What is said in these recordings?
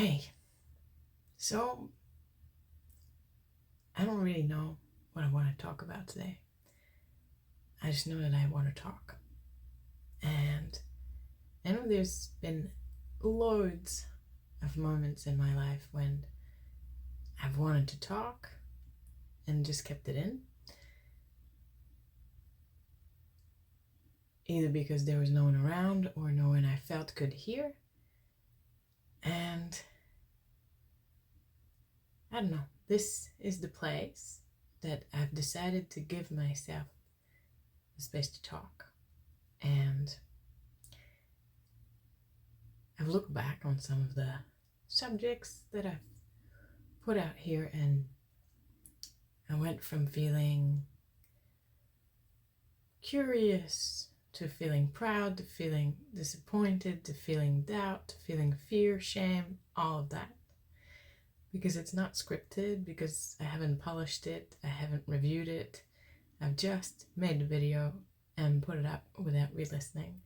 Hey, so I don't really know what I want to talk about today. I just know that I want to talk. And I know there's been loads of moments in my life when I've wanted to talk and just kept it in. Either because there was no one around or no one I felt could hear. And I don't know, this is the place that I've decided to give myself the space to talk. And I've looked back on some of the subjects that I've put out here, and I went from feeling curious to feeling proud to feeling disappointed to feeling doubt to feeling fear, shame, all of that. Because it's not scripted, because I haven't polished it, I haven't reviewed it. I've just made the video and put it up without re-listening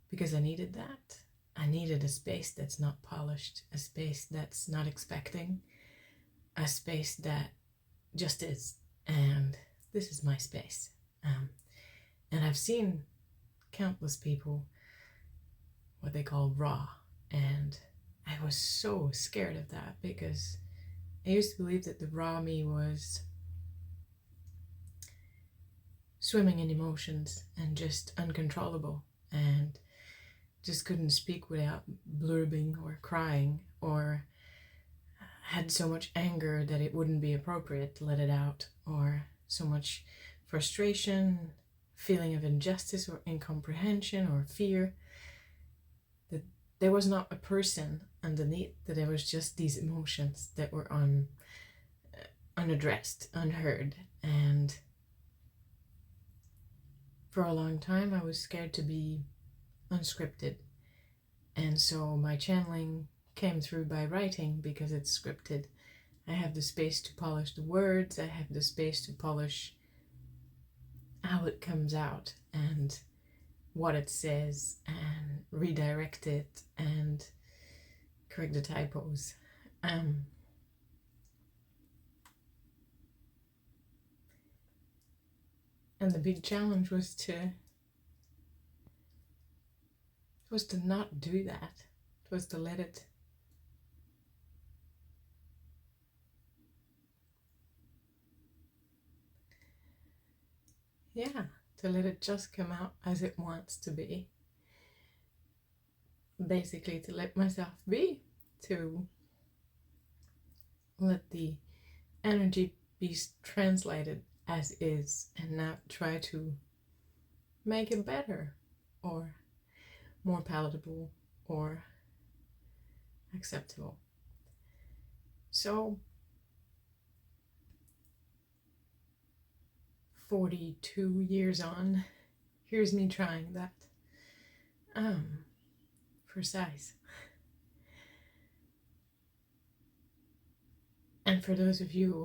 because I needed that. I needed a space that's not polished, a space that's not expecting, a space that just is. And this is my space. And I've seen countless people, what they call raw, and I was so scared of that because I used to believe that the raw me was swimming in emotions and just uncontrollable and just couldn't speak without blurbing or crying, or had so much anger that it wouldn't be appropriate to let it out, or so much frustration, feeling of injustice or incomprehension or fear, that there was not a person underneath, that there was just these emotions that were unaddressed, unheard. And for a long time I was scared to be unscripted, and so my channeling came through by writing because it's scripted. I have the space to polish the words, I have the space to polish how it comes out and what it says and redirect it and correct the typos. And the big challenge was to not do that. It was to let it to let it just come out as it wants to be. Basically, to let myself be, to let the energy be translated as is and not try to make it better or more palatable or acceptable. So 42 years on, here's me trying that. For size. And for those of you who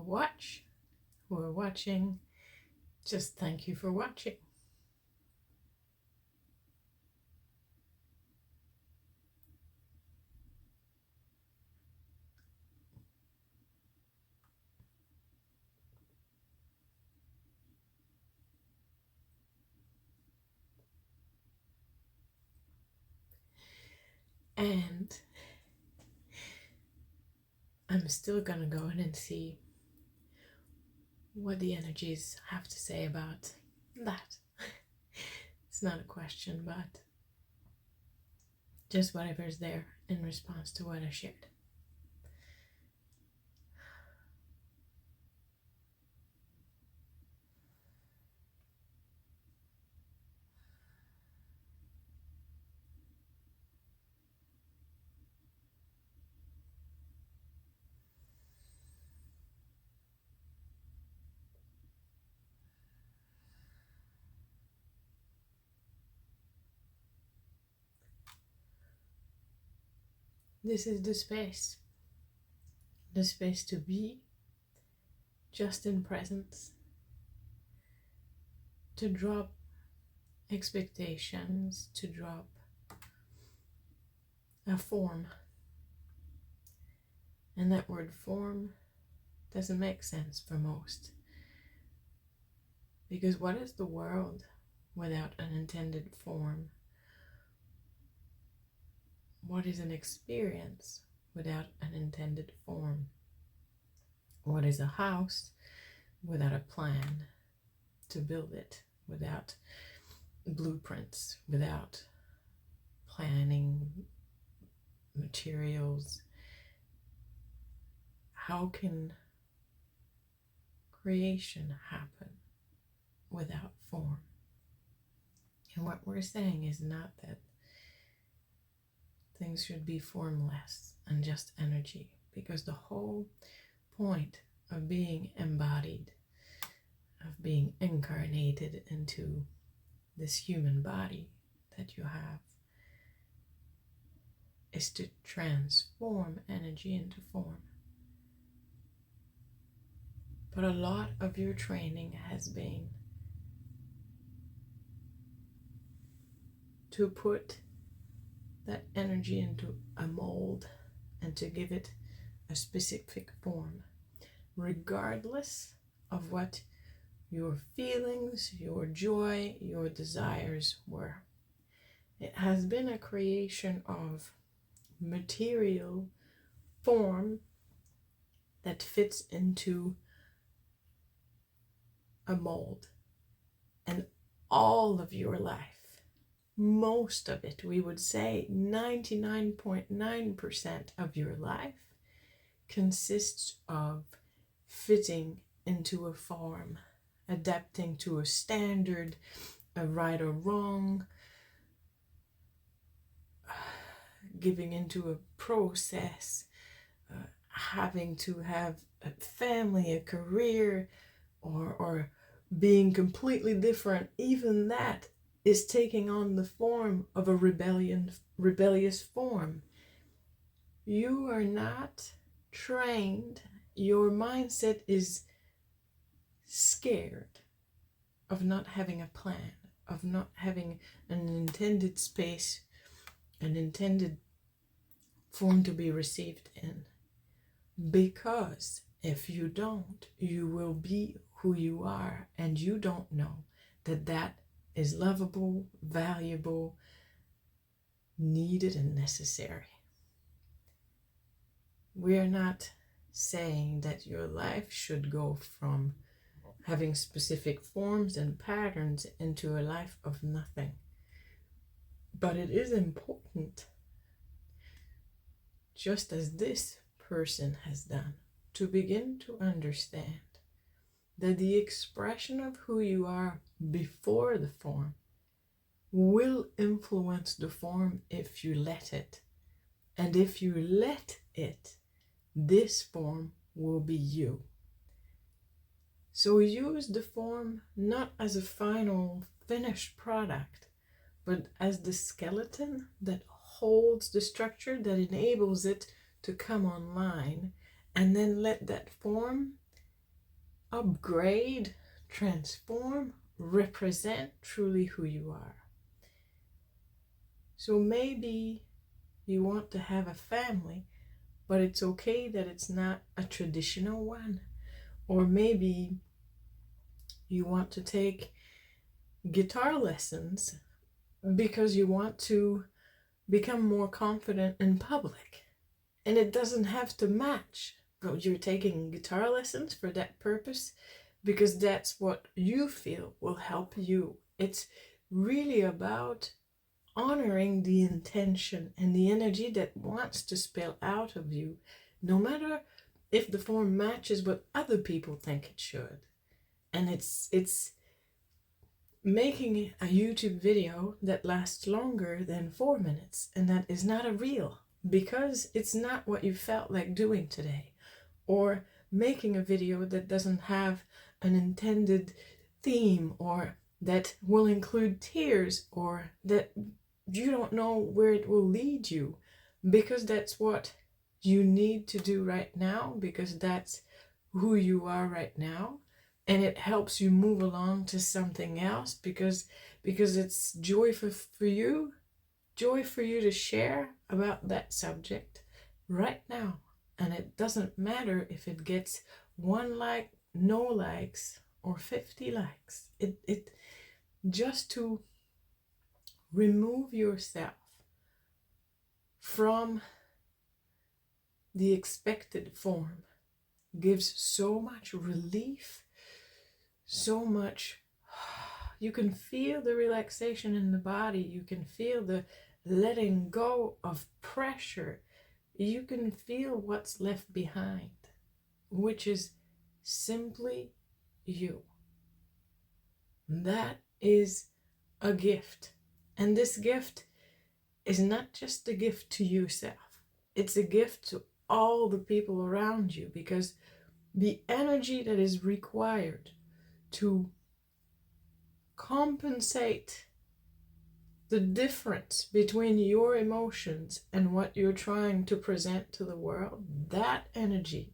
are watching, just thank you for watching. And I'm still gonna go in and see what the energies have to say about that. It's not a question, but just whatever's there in response to what I shared. This is the space to be just in presence, to drop expectations, to drop a form, And that word form doesn't make sense for most. Because what is the world without an intended form? What is an experience without an intended form? What is a house without a plan to build it, without blueprints, without planning, materials? How can creation happen without form? And what we're saying is not that things should be formless and just energy, because the whole point of being embodied, of being incarnated into this human body that you have, is to transform energy into form. But a lot of your training has been to put that energy into a mold and to give it a specific form, regardless of what your feelings, your joy, your desires were. It has been a creation of material form that fits into a mold. And all of your life, most of it, we would say 99.9% of your life, consists of fitting into a form, adapting to a standard, a right or wrong, giving into a process, having to have a family, a career, or being completely different. Even that is taking on the form of a rebellious form. You are not trained. Your mindset is scared of not having a plan, of not having an intended space, an intended form to be received in. Because if you don't, you will be who you are, and you don't know that that is lovable, valuable, needed, and necessary. We are not saying that your life should go from having specific forms and patterns into a life of nothing. But it is important, just as this person has done, to begin to understand that the expression of who you are before the form will influence the form if you let it. And if you let it, this form will be you. So use the form not as a final finished product, but as the skeleton that holds the structure, that enables it to come online, and then let that form upgrade, transform, represent truly who you are. So maybe you want to have a family, but it's okay that it's not a traditional one. Or maybe you want to take guitar lessons because you want to become more confident in public. And it doesn't have to match. But you're taking guitar lessons for that purpose because that's what you feel will help you. It's really about honoring the intention and the energy that wants to spill out of you, no matter if the form matches what other people think it should. And it's making a YouTube video that lasts longer than 4 minutes, and that is not a reel because it's not what you felt like doing today. Or making a video that doesn't have an intended theme, or that will include tears, or that you don't know where it will lead you, because that's what you need to do right now, because that's who you are right now, and it helps you move along to something else because it's joy for you to share about that subject right now. And it doesn't matter if it gets 1 like, no likes, or 50 likes. It just to remove yourself from the expected form gives so much relief, so much. You can feel the relaxation in the body. You can feel the letting go of pressure. You can feel what's left behind, which is simply you. That is a gift. And this gift is not just a gift to yourself. It's a gift to all the people around you, because the energy that is required to compensate the difference between your emotions and what you're trying to present to the world, that energy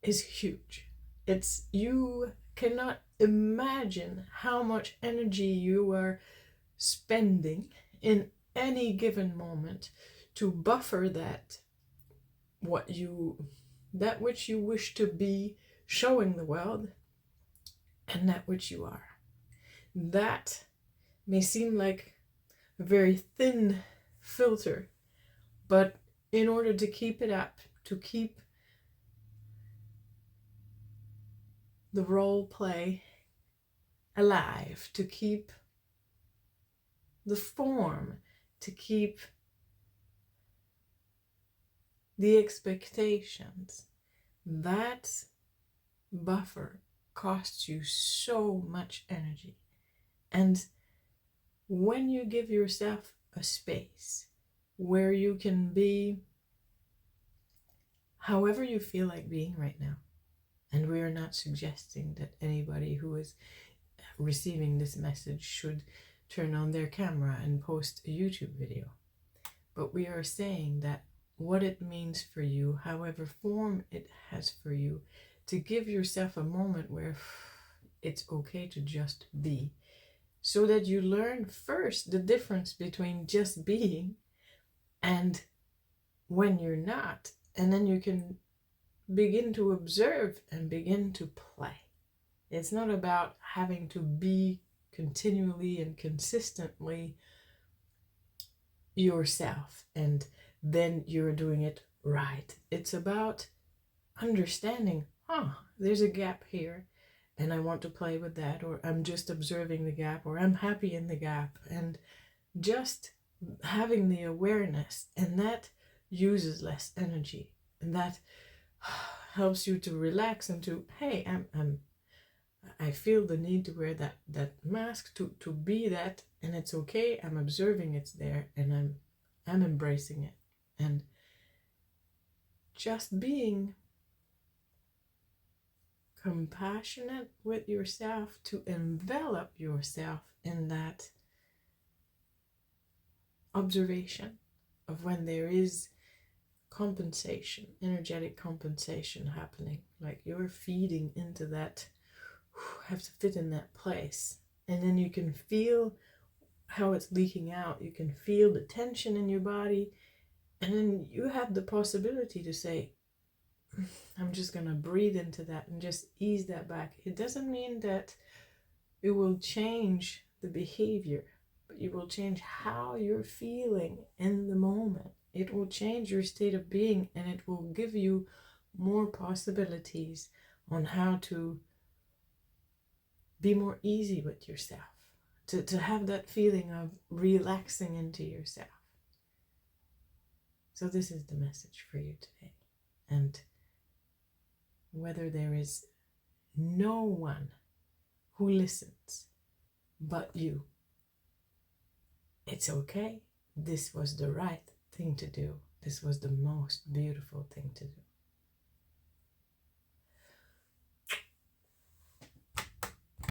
is huge. You cannot imagine how much energy you are spending in any given moment to buffer that which you wish to be showing the world and that which you are. That may seem like a very thin filter, but in order to keep it up, to keep the role play alive, to keep the form, to keep the expectations, that buffer costs you so much energy. And when you give yourself a space where you can be however you feel like being right now, and we are not suggesting that anybody who is receiving this message should turn on their camera and post a YouTube video, but we are saying that what it means for you, however form it has for you, to give yourself a moment where it's okay to just be, so that you learn first the difference between just being and when you're not, and then you can begin to observe and begin to play. It's not about having to be continually and consistently yourself and then you're doing it right. It's about understanding, there's a gap here and I want to play with that, or I'm just observing the gap, or I'm happy in the gap, and just having the awareness, and that uses less energy, and that helps you to relax and to, hey, I feel the need to wear that mask to be that, and it's okay. I'm observing it's there, and I'm embracing it, and just being compassionate with yourself, to envelop yourself in that observation of when there is compensation, energetic compensation happening, like you're feeding into that, have to fit in that place, and then you can feel how it's leaking out, you can feel the tension in your body, and then you have the possibility to say, I'm just gonna breathe into that and just ease that back. It doesn't mean that it will change the behavior, but you will change how you're feeling in the moment. It will change your state of being, and it will give you more possibilities on how to be more easy with yourself, to have that feeling of relaxing into yourself. So this is the message for you today. And whether there is no one who listens but you, it's okay. This was the right thing to do. This was the most beautiful thing to do.